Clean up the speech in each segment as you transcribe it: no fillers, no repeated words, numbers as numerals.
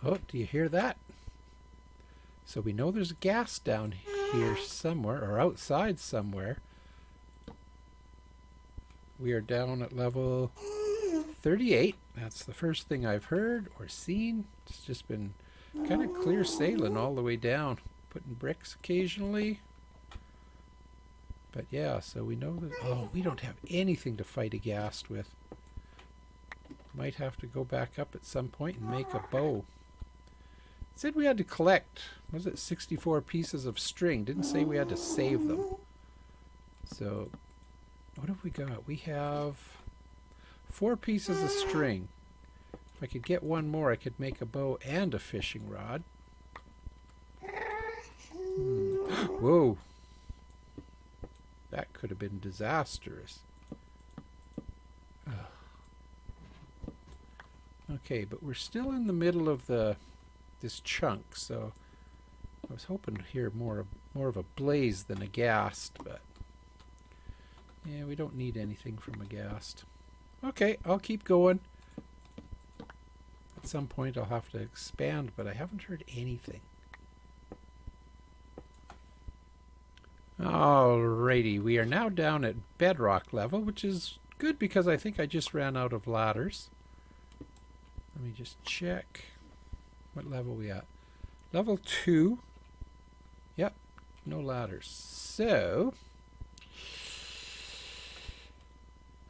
Oh, do you hear that? So we know there's gas down here somewhere, or outside somewhere. We are down at level 38. That's the first thing I've heard or seen. It's just been kind of clear sailing all the way down. Putting bricks occasionally. But yeah, so we know that... Oh, we don't have anything to fight a ghast with. Might have to go back up at some point and make a bow. It said we had to collect, was it 64 pieces of string? Didn't say we had to save them. So, what have we got? We have 4 pieces of string. If I could get one more, I could make a bow and a fishing rod. Whoa. That could have been disastrous. Okay, but we're still in the middle of this chunk, so I was hoping to hear more of a blaze than a ghast, but yeah, we don't need anything from a ghast. Okay, I'll keep going. At some point I'll have to expand, but I haven't heard anything. Alrighty, we are now down at bedrock level, which is good because I think I just ran out of ladders. Let me just check. What level are we at? Level 2. Yep, no ladders. So,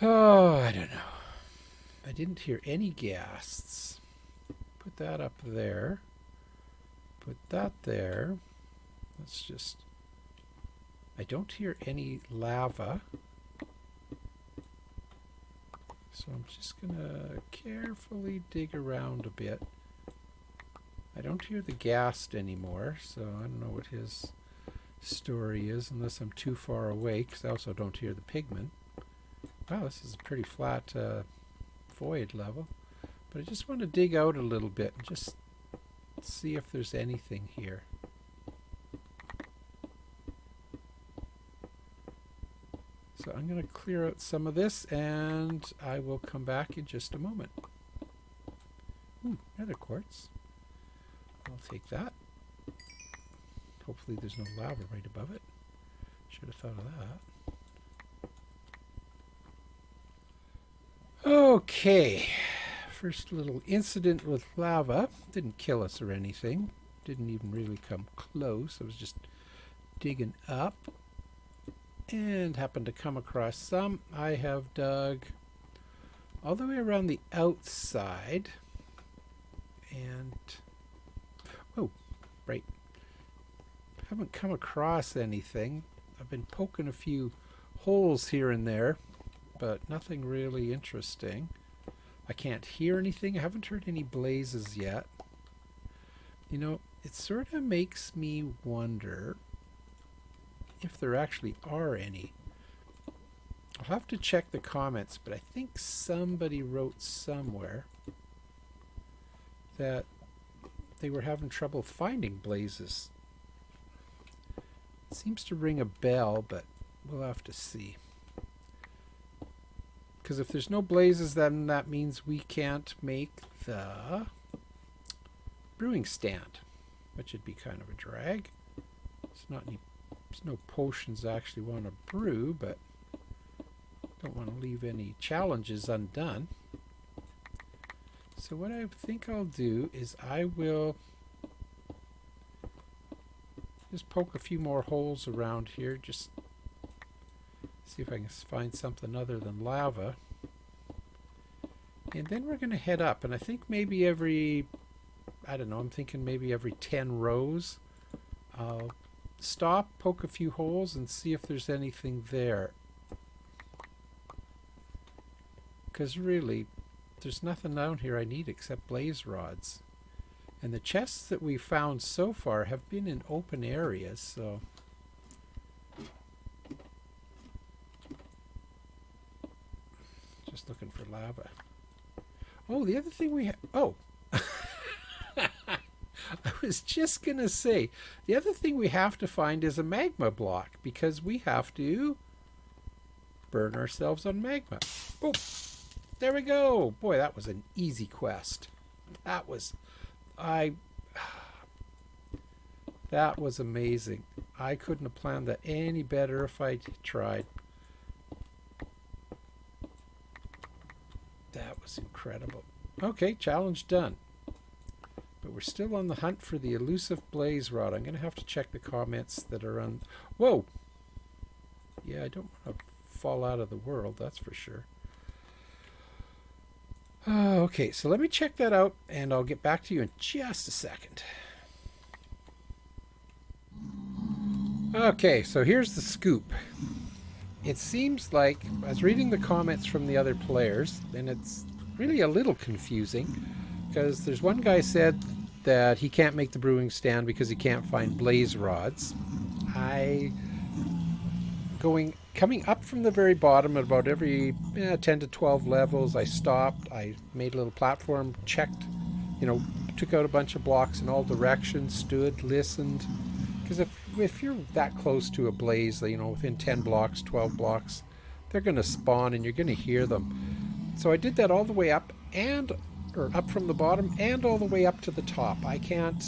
I don't know. I didn't hear any ghasts. Put that up there. Put that there. Let's just... I don't hear any lava. So I'm just going to carefully dig around a bit. I don't hear the ghast anymore, so I don't know what his story is unless I'm too far away, because I also don't hear the pigmen. Wow, this is a pretty flat void level. But I just want to dig out a little bit and just see if there's anything here. So I'm going to clear out some of this and I will come back in just a moment. Ooh, nether quartz. I'll take that. Hopefully there's no lava right above it. Should have thought of that. Okay. First little incident with lava. Didn't kill us or anything. Didn't even really come close. I was just digging up. And happened to come across some. I have dug all the way around the outside. And... oh, right. Haven't come across anything. I've been poking a few holes here and there, but nothing really interesting. I can't hear anything. I haven't heard any blazes yet. You know, it sort of makes me wonder if there actually are any. I'll have to check the comments, but I think somebody wrote somewhere that they were having trouble finding blazes. It seems to ring a bell, but we'll have to see. Because if there's no blazes, then that means we can't make the brewing stand, which would be kind of a drag. There's no potions I actually want to brew, but don't want to leave any challenges undone. So what I think I'll do is I will just poke a few more holes around here, just see if I can find something other than lava. And then we're going to head up, and I think maybe every, I don't know, I'm thinking maybe every 10 rows, I'll stop, poke a few holes, and see if there's anything there. Because really, there's nothing down here I need except blaze rods. And the chests that we found so far have been in open areas, so... just looking for lava. Oh, the other thing we have... oh! I was just going to say, the other thing we have to find is a magma block, because we have to burn ourselves on magma. Oh, there we go. Boy, that was an easy quest. That was I that was amazing. I couldn't have planned that any better if I tried. That was incredible. Okay, challenge done. But we're still on the hunt for the elusive blaze rod. I'm going to have to check the comments that are on... Whoa! Yeah, I don't want to fall out of the world, that's for sure. Okay, so let me check that out, and I'll get back to you in just a second. Okay, so here's the scoop. It seems like, I was reading the comments from the other players, and it's really a little confusing, because there's one guy said that he can't make the brewing stand because he can't find blaze rods. Coming up from the very bottom at about every 10 to 12 levels, I stopped, I made a little platform, checked, took out a bunch of blocks in all directions, stood, listened. Because if you're that close to a blaze, within 10 blocks, 12 blocks, they're going to spawn and you're going to hear them. So I did that all the way up up from the bottom and all the way up to the top. I can't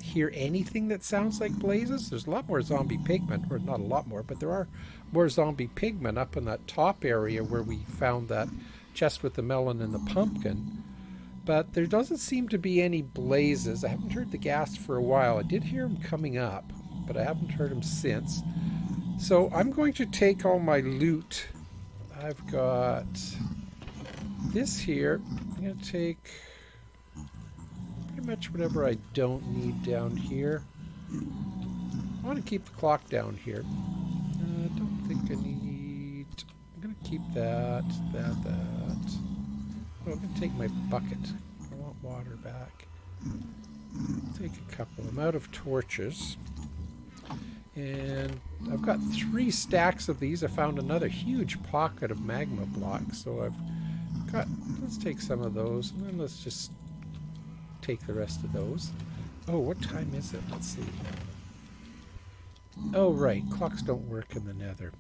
hear anything that sounds like blazes. There's a lot more zombie pigmen, or not a lot more, but there are more zombie pigmen up in that top area where we found that chest with the melon and the pumpkin. But there doesn't seem to be any blazes. I haven't heard the ghast for a while. I did hear him coming up, but I haven't heard him since. So I'm going to take all my loot. I've got this here. I'm going to take pretty much whatever I don't need down here. I want to keep the clock down here. I don't think I need... I'm going to keep that. Oh, I'm going to take my bucket. I want water back. Take a couple. I'm out of torches. And I've got 3 stacks of these. I found another huge pocket of magma blocks. So I've got... Let's take some of those. And then let's just take the rest of those. Oh, what time is it? Let's see. Oh, right. Clocks don't work in the Nether.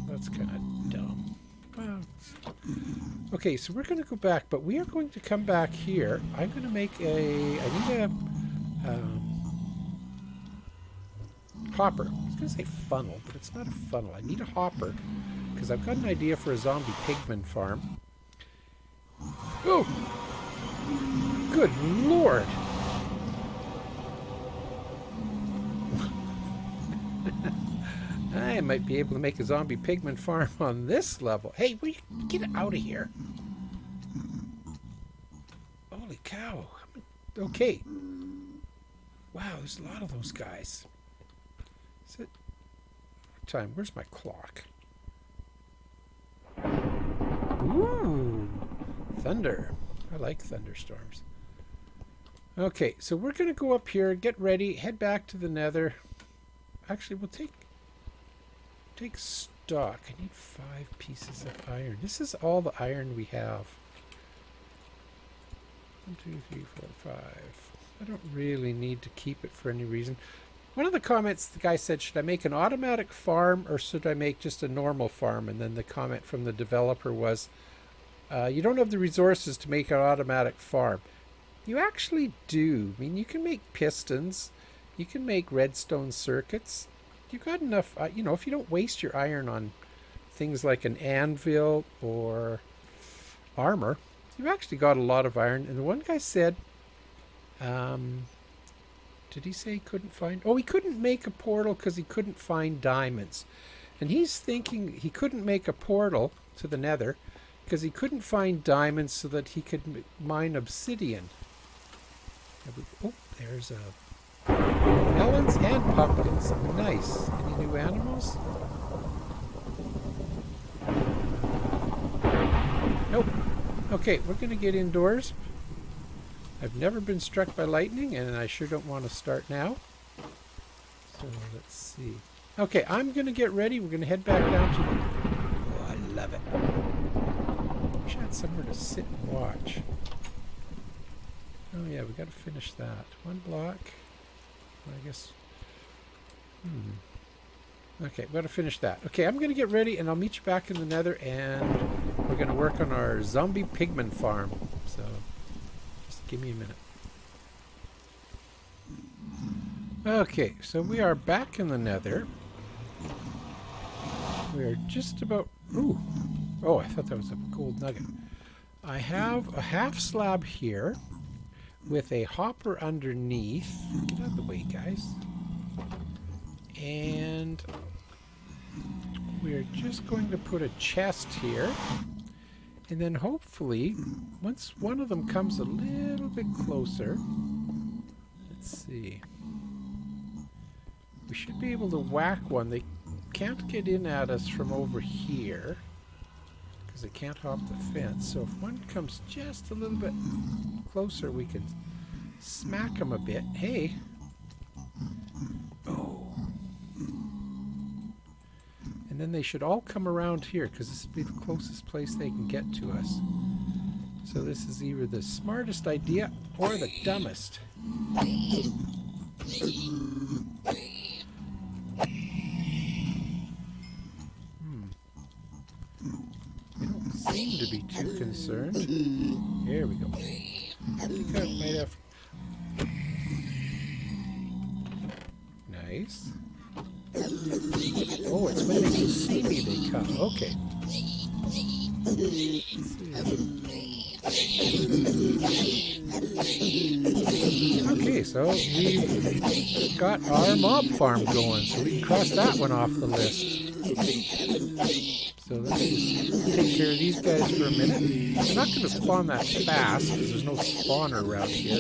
That's kind of dumb. Well, okay, so we're going to go back, but we are going to come back here. I'm going to make I need a hopper. I was going to say funnel, but it's not a funnel. I need a hopper, because I've got an idea for a zombie pigman farm. Oh! Good Lord! I might be able to make a zombie pigman farm on this level. Hey, will you get out of here? Holy cow. Okay. Wow, there's a lot of those guys. Is it... What time? Where's my clock? Ooh. Thunder. I like thunderstorms. Okay, so we're going to go up here, get ready, head back to the Nether. Actually, we'll take stock. I need 5 pieces of iron. This is all the iron we have. 1, 2, 3, 4, 5. I don't really need to keep it for any reason. One of the comments, the guy said, should I make an automatic farm or should I make just a normal farm? And then the comment from the developer was, you don't have the resources to make an automatic farm. You actually do. I mean, you can make pistons. You can make redstone circuits. You've got enough, if you don't waste your iron on things like an anvil or armor, you've actually got a lot of iron. And the one guy said, did he say he couldn't find... Oh, he couldn't make a portal because he couldn't find diamonds. And he's thinking he couldn't make a portal to the Nether because he couldn't find diamonds so that he could mine obsidian. Oh, there's a... melons and pumpkins. Nice. Any new animals? Nope. Okay, we're going to get indoors. I've never been struck by lightning, and I sure don't want to start now. So let's see. Okay, I'm going to get ready. We're going to head back down to the... Oh, I love it. Wish I had somewhere to sit and watch. Oh yeah, we got to finish that. 1 block. I guess... Okay, we've got to finish that. Okay, I'm going to get ready, and I'll meet you back in the Nether, and we're going to work on our zombie pigman farm. So, just Give me a minute. Okay, so we are back in the Nether. We're just about... Ooh. Oh, I thought that was a gold nugget. I have a half slab here with a hopper underneath. Get out of the way, guys. And we're just going to put a chest here. And then hopefully, once one of them comes a little bit closer, let's see. We should be able to whack one. They can't get in at us from over here because they can't hop the fence. So if one comes just a little bit closer, we can smack them a bit. Hey. Oh. And then they should all come around here because this would be the closest place they can get to us. So this is either the smartest idea or the dumbest. They don't seem to be too concerned. Here we go. I think I might have... Nice. Oh, it's when they can see me they come. Okay. Okay, so we've got our mob farm going, so we can cross that one off the list. So let's just take care of these guys for a minute. They're not going to spawn that fast because there's no spawner around here.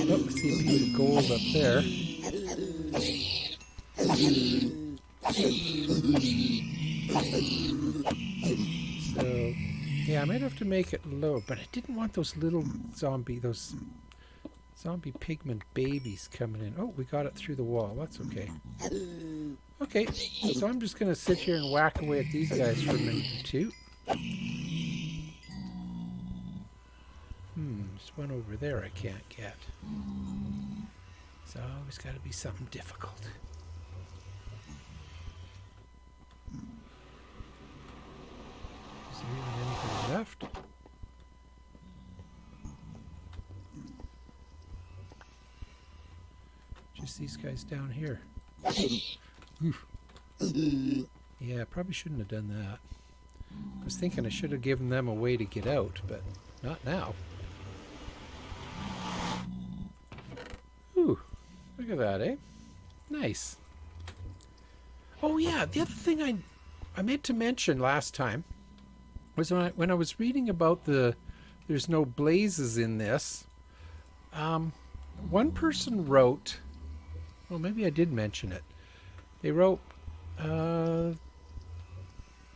Oh, see a piece of gold up there. So, yeah, I might have to make it low, but I didn't want those little zombie pigment babies coming in. Oh, we got it through the wall. That's okay. Okay, so I'm just going to sit here and whack away at these guys for a minute or two. There's one over there I can't get. So always got to be something difficult. Is there even anybody left? Just these guys down here. Yeah, I probably shouldn't have done that. I was thinking I should have given them a way to get out, but not now. Ooh, look at that, eh? Nice. Oh yeah, the other thing I meant to mention last time was when I was reading about there's no blazes in this. One person wrote, well, maybe I did mention it. They wrote that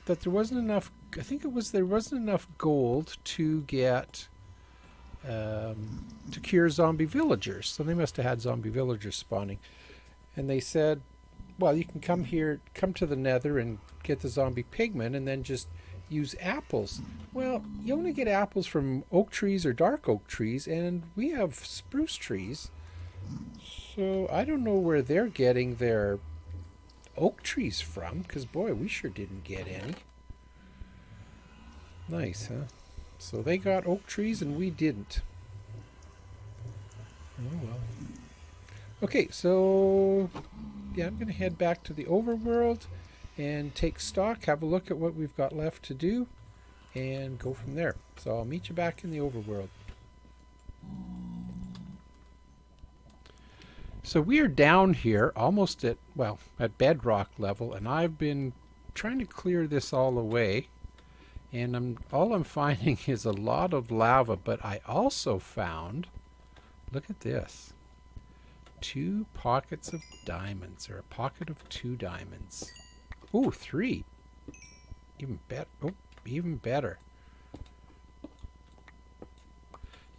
there wasn't enough. I think it was there wasn't enough gold to get to cure zombie villagers. So they must have had zombie villagers spawning. And they said, well, you can come to the Nether and get the zombie pigment, and then just use apples. Well, you only get apples from oak trees or dark oak trees, and we have spruce trees. So I don't know where they're getting their oak trees from, because boy, we sure didn't get any. Nice, huh? So they got oak trees and we didn't. Oh well. Okay, so yeah, I'm going to head back to the Overworld and take stock, have a look at what we've got left to do, and go from there. So I'll meet you back in the Overworld. So we are down here almost at bedrock level, and I've been trying to clear this all away, and all I'm finding is a lot of lava, but I also found, look at this, 2 pockets of diamonds, or a pocket of 2 diamonds. Ooh, 3. Even better. Oh, even better.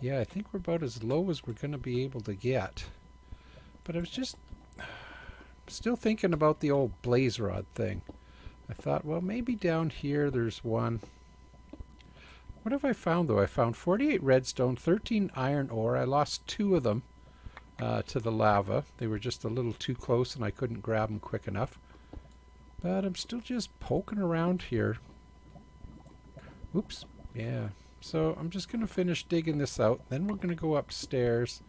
Yeah, I think we're about as low as we're going to be able to get. But I was just still thinking about the old blaze rod thing. I thought, well, maybe down here there's one. What have I found, though? I found 48 redstone, 13 iron ore. I lost 2 of them to the lava. They were just a little too close and I couldn't grab them quick enough. But I'm still just poking around here. Oops. Yeah. So I'm just going to finish digging this out. Then we're going to go upstairs.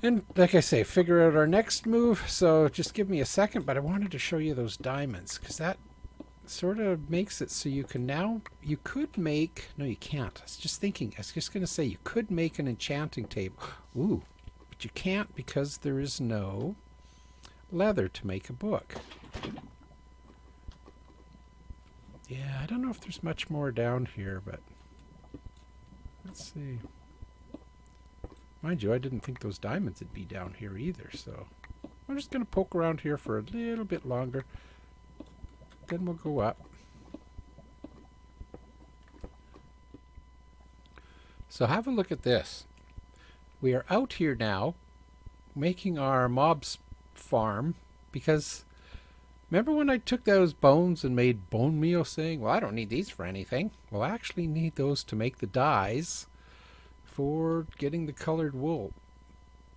And like I say, figure out our next move. So just give me a second. But I wanted to show you those diamonds, because that sort of makes it so you can now, you could make, no you can't. I was just thinking, I was just going to say you could make an enchanting table. Ooh, but you can't because there is no leather to make a book. Yeah, I don't know if there's much more down here, but let's see. Mind you, I didn't think those diamonds would be down here either, so I'm just going to poke around here for a little bit longer. Then we'll go up. So have a look at this. We are out here now making our mobs farm, because remember when I took those bones and made bone meal saying, well, I don't need these for anything. Well, I actually need those to make the dyes for getting the colored wool.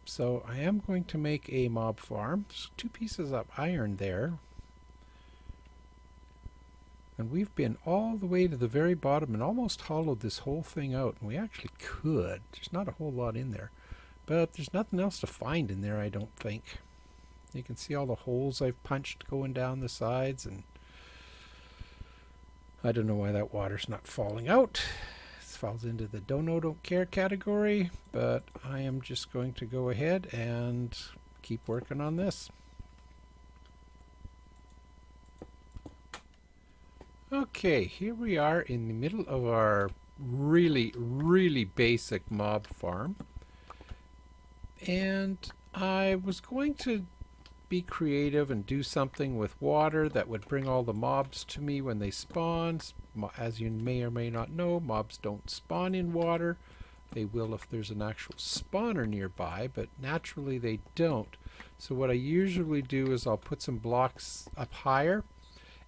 So I am going to make a mob farm. There's 2 pieces of iron there. And we've been all the way to the very bottom and almost hollowed this whole thing out. And we actually could. There's not a whole lot in there. But there's nothing else to find in there, I don't think. You can see all the holes I've punched going down the sides. And I don't know why that water's not falling out. This falls into the don't care category. But I am just going to go ahead and keep working on this. Okay, here we are in the middle of our really, really basic mob farm. And I was going to be creative and do something with water that would bring all the mobs to me when they spawn. As you may or may not know, mobs don't spawn in water. They will if there's an actual spawner nearby, but naturally they don't. So what I usually do is I'll put some blocks up higher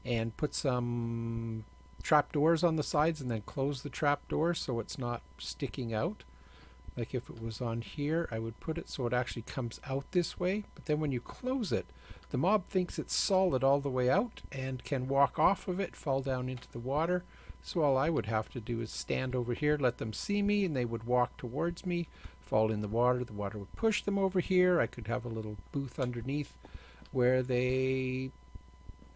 and put some trapdoors on the sides and then close the trapdoor so it's not sticking out. Like if it was on here, I would put it so it actually comes out this way. But then when you close it, the mob thinks it's solid all the way out and can walk off of it, fall down into the water. So all I would have to do is stand over here, let them see me, and they would walk towards me, fall in the water would push them over here. I could have a little booth underneath where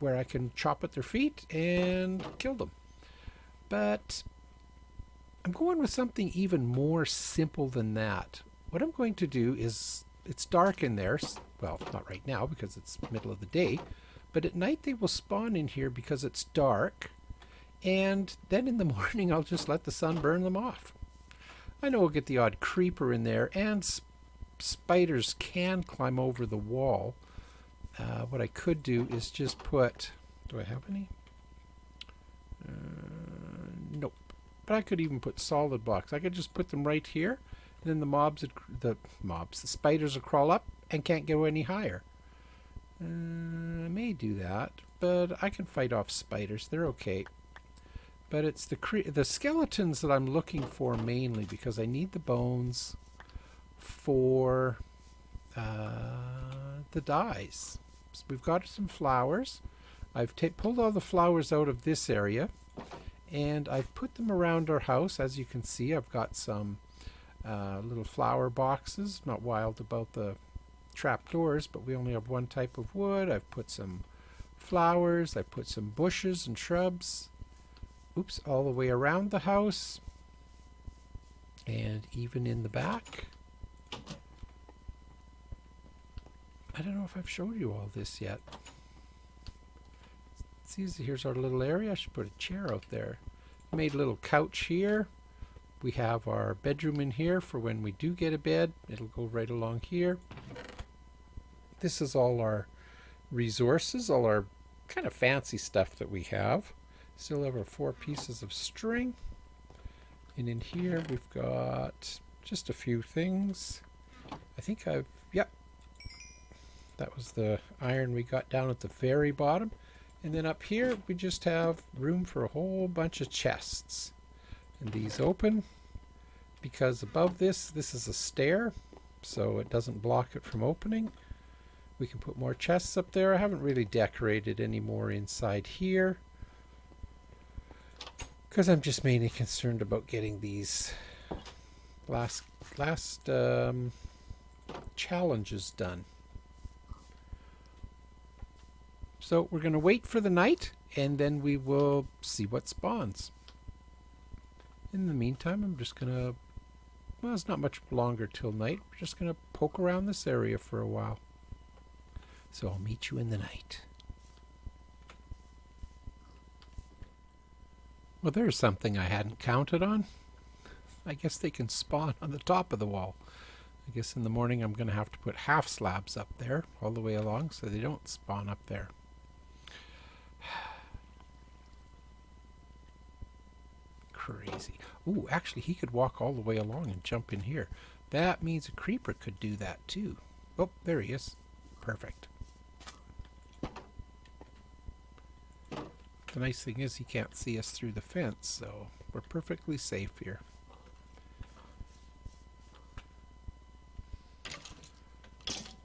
I can chop at their feet and kill them. But I'm going with something even more simple than that. What I'm going to do is, it's dark in there. Well, not right now because it's middle of the day, but at night they will spawn in here because it's dark. And then in the morning I'll just let the sun burn them off. I know we'll get the odd creeper in there, and spiders can climb over the wall. What I could do is just put, do I have any? Nope. But I could even put solid blocks. I could just put them right here, and then the spiders will crawl up and can't go any higher. I may do that, but I can fight off spiders. They're okay. But it's the skeletons that I'm looking for mainly, because I need the bones for the dyes. So we've got some flowers. I've pulled all the flowers out of this area, and I've put them around our house. As you can see, I've got some little flower boxes. Not wild about the trapdoors, but we only have one type of wood. I've put some flowers. I've put some bushes and shrubs. Oops, all the way around the house. And even in the back. I don't know if I've showed you all this yet. See, here's our little area. I should put a chair out there. Made a little couch here. We have our bedroom in here for when we do get a bed. It'll go right along here. This is all our resources, all our kind of fancy stuff that we have. Still have our 4 pieces of string. And in here we've got just a few things. I think yep. That was the iron we got down at the very bottom. And then up here we just have room for a whole bunch of chests. And these open because above this is a stair, so it doesn't block it from opening. We can put more chests up there. I haven't really decorated any more inside here, Because I'm just mainly concerned about getting these last challenges done. So we're going to wait for the night, and then we will see what spawns. In the meantime, I'm just going to... Well, it's not much longer till night. We're just going to poke around this area for a while. So I'll meet you in the night. Well, there's something I hadn't counted on. I guess they can spawn on the top of the wall. I guess in the morning I'm going to have to put half slabs up there all the way along so they don't spawn up there. Crazy. Ooh, actually he could walk all the way along and jump in here. That means a creeper could do that too. Oh, there he is. Perfect. The nice thing is he can't see us through the fence, so we're perfectly safe here.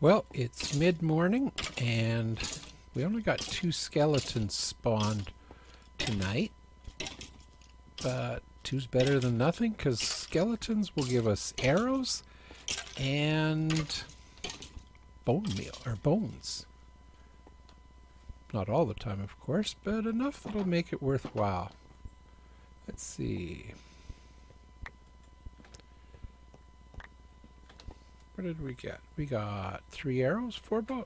Well, it's mid-morning, and we only got 2 skeletons spawned tonight. But 2's better than nothing, because skeletons will give us arrows and bone meal, or bones. Not all the time, of course, but enough that'll make it worthwhile. Let's see. What did we get? We got 3 arrows, 4 bones.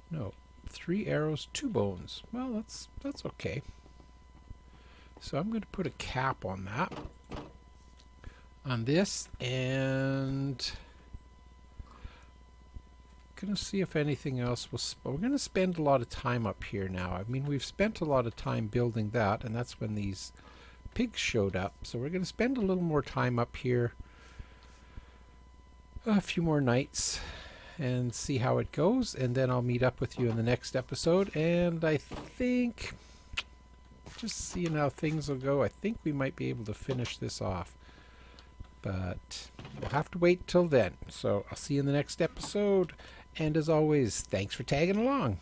No, 3 arrows, 2 bones. Well, that's okay. So I'm going to put a cap on that. On this, and going to see if anything else will... We're going to spend a lot of time up here now. I mean, we've spent a lot of time building that, and that's when these pigs showed up. So we're going to spend a little more time up here. A few more nights and see how it goes, and then I'll meet up with you in the next episode. And I think, just seeing how things will go, I think we might be able to finish this off. But we'll have to wait till then. So I'll see you in the next episode. And as always, thanks for tagging along.